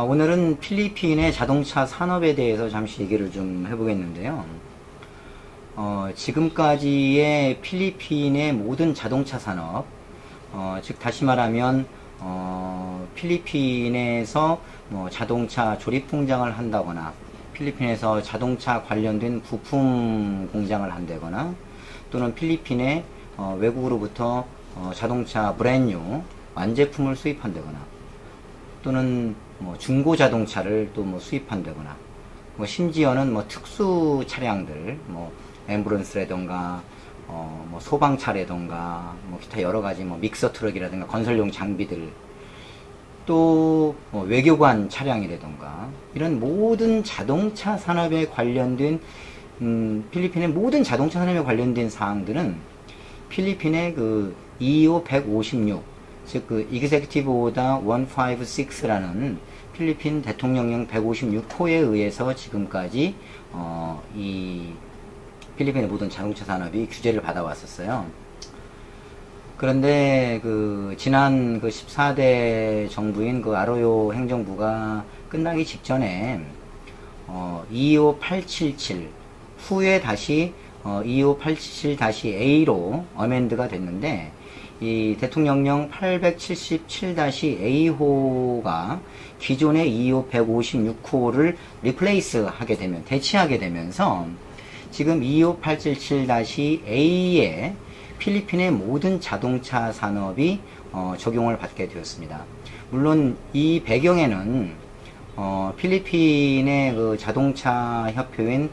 오늘은 필리핀의 자동차 산업에 대해서 잠시 얘기를 좀 해보겠는데요. 지금까지의 필리핀의 모든 자동차 산업, 즉 다시 말하면 필리핀에서 자동차 조립 공장을 한다거나 필리핀에서 자동차 관련된 부품 공장을 한다거나 또는 필리핀의 외국으로부터 자동차 브랜뉴 완제품을 수입한다거나 또는 중고 자동차를 또 수입한다거나 심지어는 특수 차량들 앰뷸런스라던가 소방차라던가 기타 여러가지 믹서 트럭이라든가 건설용 장비들 또 외교관 차량이라던가 이런 모든 자동차 산업에 관련된 필리핀의 모든 자동차 산업에 관련된 사항들은 필리핀의 그 EO 156 즉 그 Executive Order 156라는 필리핀 대통령령 156호에 의해서 지금까지 이 필리핀의 모든 자동차 산업이 규제를 받아왔었어요. 그런데 지난 14대 정부인 아로요 행정부가 끝나기 직전에 25877 후에 다시 25877-A로 어멘드가 됐는데 이 대통령령 877-A호가 기존의 25156호를 대체하게 되면서 지금 25877-A에 필리핀의 모든 자동차 산업이 적용을 받게 되었습니다. 물론 이 배경에는 필리핀의 자동차 협회인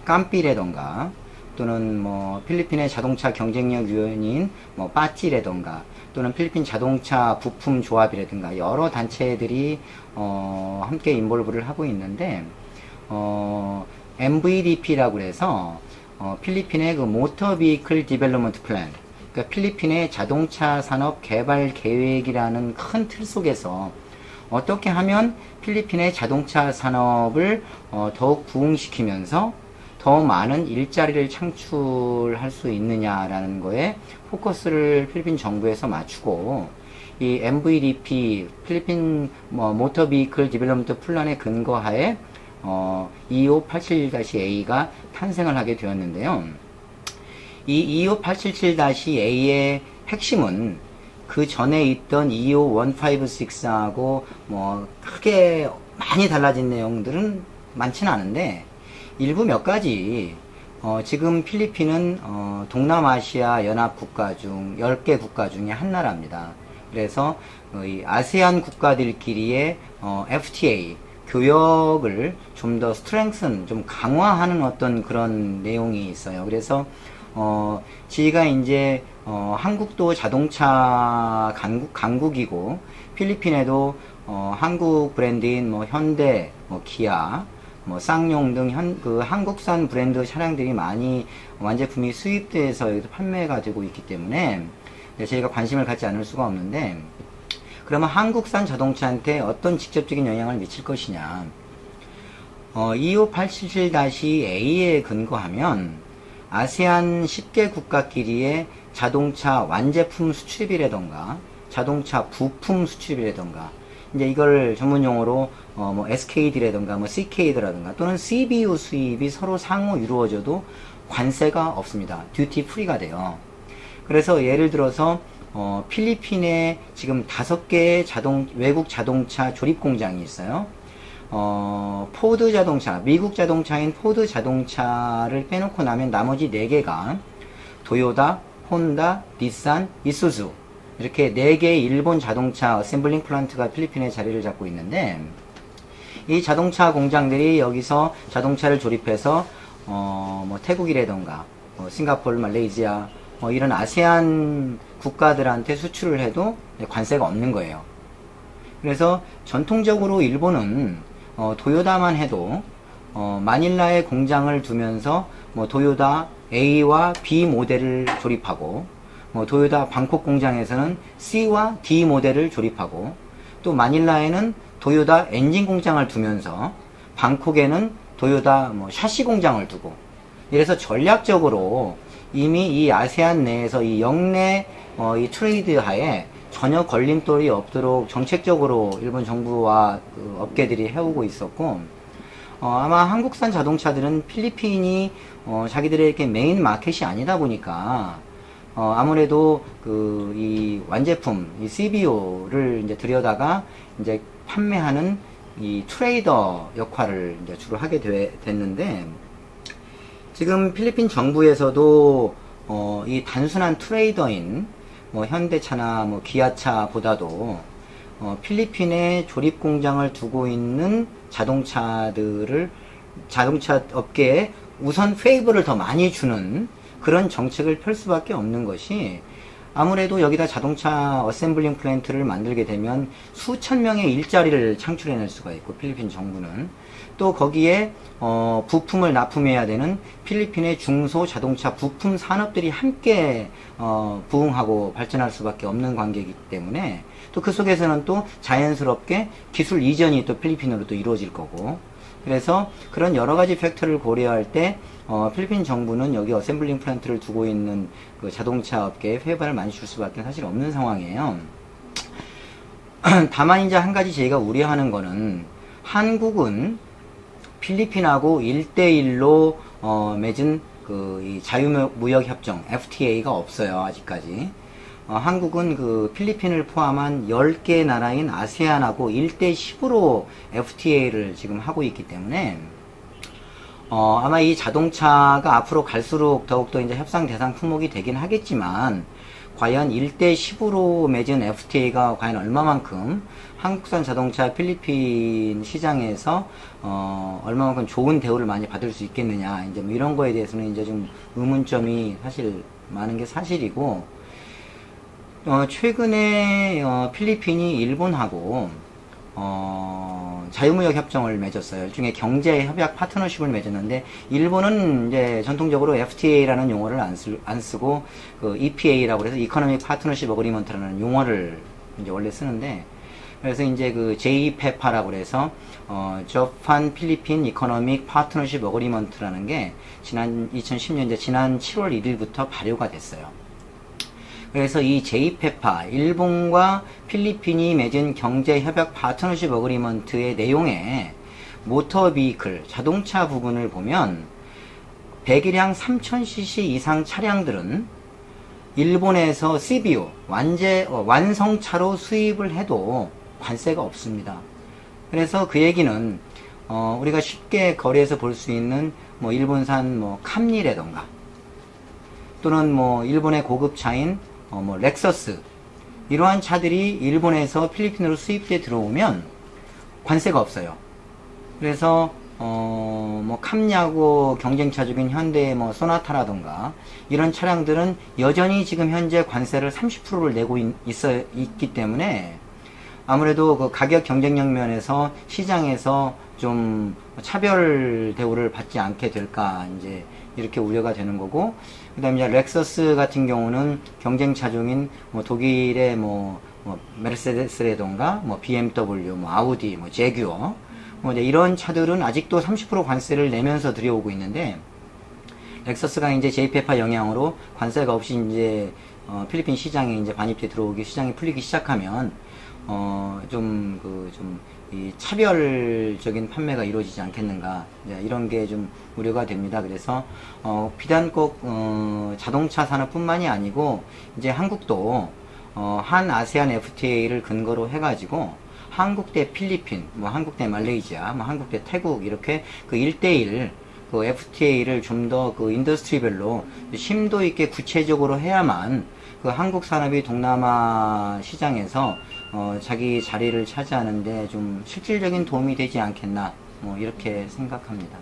깜삐라던가 또는 필리핀의 자동차 경쟁력 위원회인 빠찌라던가 또는 필리핀 자동차 부품 조합이라든가 여러 단체들이 함께 인볼브를 하고 있는데 MVDP라고 해서 필리핀의 모터 비클 디벨로먼트 플랜, 그러니까 필리핀의 자동차 산업 개발 계획이라는 큰 틀 속에서 어떻게 하면 필리핀의 자동차 산업을 더욱 부흥시키면서 더 많은 일자리를 창출할 수 있느냐라는 거에 포커스를 필리핀 정부에서 맞추고 이 MVDP 필리핀 모터 비클 디벨로먼트 플랜에 근거하에 25877-A가 탄생을 하게 되었는데요. 이 25877-A의 핵심은 그 전에 있던 25156하고 크게 많이 달라진 내용들은 많지는 않은데 일부 몇 가지 지금 필리핀은 동남아시아 연합 국가 중 10개 국가 중에 한 나라입니다. 그래서 이 아세안 국가들끼리의 FTA 교역을 좀 더 좀 강화하는 어떤 그런 내용이 있어요. 그래서 지가 이제 한국도 자동차 강국이고 필리핀에도 한국 브랜드인 현대, 기아, 쌍용 등 한국산 브랜드 차량들이 많이 완제품이 수입돼서 여기서 판매가 되고 있기 때문에 저희가 관심을 갖지 않을 수가 없는데 그러면 한국산 자동차한테 어떤 직접적인 영향을 미칠 것이냐 25877-A에 근거하면 아세안 10개 국가끼리의 자동차 완제품 수출입이라던가 자동차 부품 수출입이라던가 이제 이걸 전문용어로 SKD라던가 CKD라던가 또는 CBU 수입이 서로 상호 이루어져도 관세가 없습니다. 듀티 프리가 돼요. 그래서 예를 들어서 필리핀에 지금 5개의 외국 자동차 조립 공장이 있어요. 포드 자동차, 미국 자동차인 포드 자동차를 빼놓고 나면 나머지 4개가 도요타, 혼다, 닛산, 이수즈 이렇게 4개의 일본 자동차 어셈블링 플란트가 필리핀에 자리를 잡고 있는데 이 자동차 공장들이 여기서 자동차를 조립해서 태국이라던가 싱가포르, 말레이시아 이런 아세안 국가들한테 수출을 해도 관세가 없는 거예요. 그래서 전통적으로 일본은 도요타만 해도 마닐라에 공장을 두면서 도요타 A와 B 모델을 조립하고 도요타 방콕 공장에서는 C와 D 모델을 조립하고 또 마닐라에는 도요타 엔진 공장을 두면서 방콕에는 도요타 샤시 공장을 두고 이래서 전략적으로 이미 이 아세안 내에서 이 영내 이 트레이드 하에 전혀 걸림돌이 없도록 정책적으로 일본 정부와 그 업계들이 해오고 있었고, 아마 한국산 자동차들은 필리핀이 자기들의 이렇게 메인 마켓이 아니다 보니까 아무래도 그 이 완제품, 이 CBO를 이제 들여다가 이제 판매하는 이 트레이더 역할을 이제 주로 하게 됐는데, 지금 필리핀 정부에서도 이 단순한 트레이더인 뭐 현대차나 뭐 기아차보다도 필리핀에 조립 공장을 두고 있는 자동차 업계에 우선 페이버를 더 많이 주는 그런 정책을 펼 수밖에 없는 것이, 아무래도 여기다 자동차 어셈블링 플랜트를 만들게 되면 수천 명의 일자리를 창출해낼 수가 있고, 필리핀 정부는 또 거기에 부품을 납품해야 되는 필리핀의 중소 자동차 부품 산업들이 함께 부흥하고 발전할 수밖에 없는 관계이기 때문에, 또 그 속에서는 또 자연스럽게 기술 이전이 또 필리핀으로 또 이루어질 거고, 그래서 그런 여러 가지 팩터를 고려할 때 필리핀 정부는 여기 어셈블링 플랜트를 두고 있는 그 자동차 업계에 페이버를 많이 줄 수밖에 사실 없는 상황이에요. 다만 이제 한 가지 저희가 우려하는 거는, 한국은 필리핀하고 1대1로 맺은 그 이 자유무역 협정 FTA가 없어요, 아직까지. 한국은 그 필리핀을 포함한 10개 나라인 아세안하고 1대10으로 FTA를 지금 하고 있기 때문에 아마 이 자동차가 앞으로 갈수록 더욱더 이제 협상 대상 품목이 되긴 하겠지만, 과연 1대10으로 맺은 FTA가 과연 얼마만큼 한국산 자동차 필리핀 시장에서 얼마만큼 좋은 대우를 많이 받을 수 있겠느냐, 이제 뭐 이런 거에 대해서는 이제 좀 의문점이 사실 많은 게 사실이고, 최근에 필리핀이 일본하고 자유무역 협정을 맺었어요. 일종의 경제 협약 파트너십을 맺었는데, 일본은 이제 전통적으로 FTA라는 용어를 안 쓰고 그 EPA라고 해서 이코노믹 파트너십 어그리먼트라는 용어를 이제 원래 쓰는데, 그래서 이제 그 JPEPA라고 해서 저판 필리핀 이코노믹 파트너십 어그리먼트라는 게 지난 2010년 이제 지난 7월 1일부터 발효가 됐어요. 그래서 이 JPEPA, 일본과 필리핀이 맺은 경제협약 파트너십 어그리먼트의 내용에 모터 비클, 자동차 부분을 보면 배기량 3000cc 이상 차량들은 일본에서 CBO, 완성차로 수입을 해도 관세가 없습니다. 그래서 그 얘기는 우리가 쉽게 거리에서 볼 수 있는 뭐 일본산 뭐 캠리라던가, 또는 뭐 일본의 고급차인 뭐 렉서스, 이러한 차들이 일본에서 필리핀으로 수입돼 들어오면 관세가 없어요. 그래서 뭐 캠리하고 경쟁차 중인 현대의 뭐 소나타라던가 이런 차량들은 여전히 지금 현재 관세를 30%를 내고 있기 때문에, 아무래도 그 가격 경쟁력 면에서 시장에서 좀 차별 대우를 받지 않게 될까, 이제 이렇게 우려가 되는 거고, 그 다음에 렉서스 같은 경우는 경쟁차 중인 뭐 독일의 뭐 메르세데스라던가 뭐 BMW, 뭐 아우디, 뭐 제규어, 뭐 이제 이런 차들은 아직도 30% 관세를 내면서 들여오고 있는데, 렉서스가 이제 JPEPA 영향으로 관세가 없이 이제 필리핀 시장에 이제 반입돼 들어오기, 시장이 풀리기 시작하면 이 차별적인 판매가 이루어지지 않겠는가, 이런 게 좀 우려가 됩니다. 그래서 비단 꼭 자동차 산업뿐만이 아니고, 이제 한국도 한 아세안 FTA를 근거로 해가지고 한국 대 필리핀, 뭐 한국 대 말레이시아, 뭐 한국 대 태국, 이렇게 그 1대1 그 FTA를 좀 더 그 인더스트리별로 심도 있게 구체적으로 해야만 그 한국 산업이 동남아 시장에서 자기 자리를 차지하는데 좀 실질적인 도움이 되지 않겠나, 뭐 이렇게 생각합니다.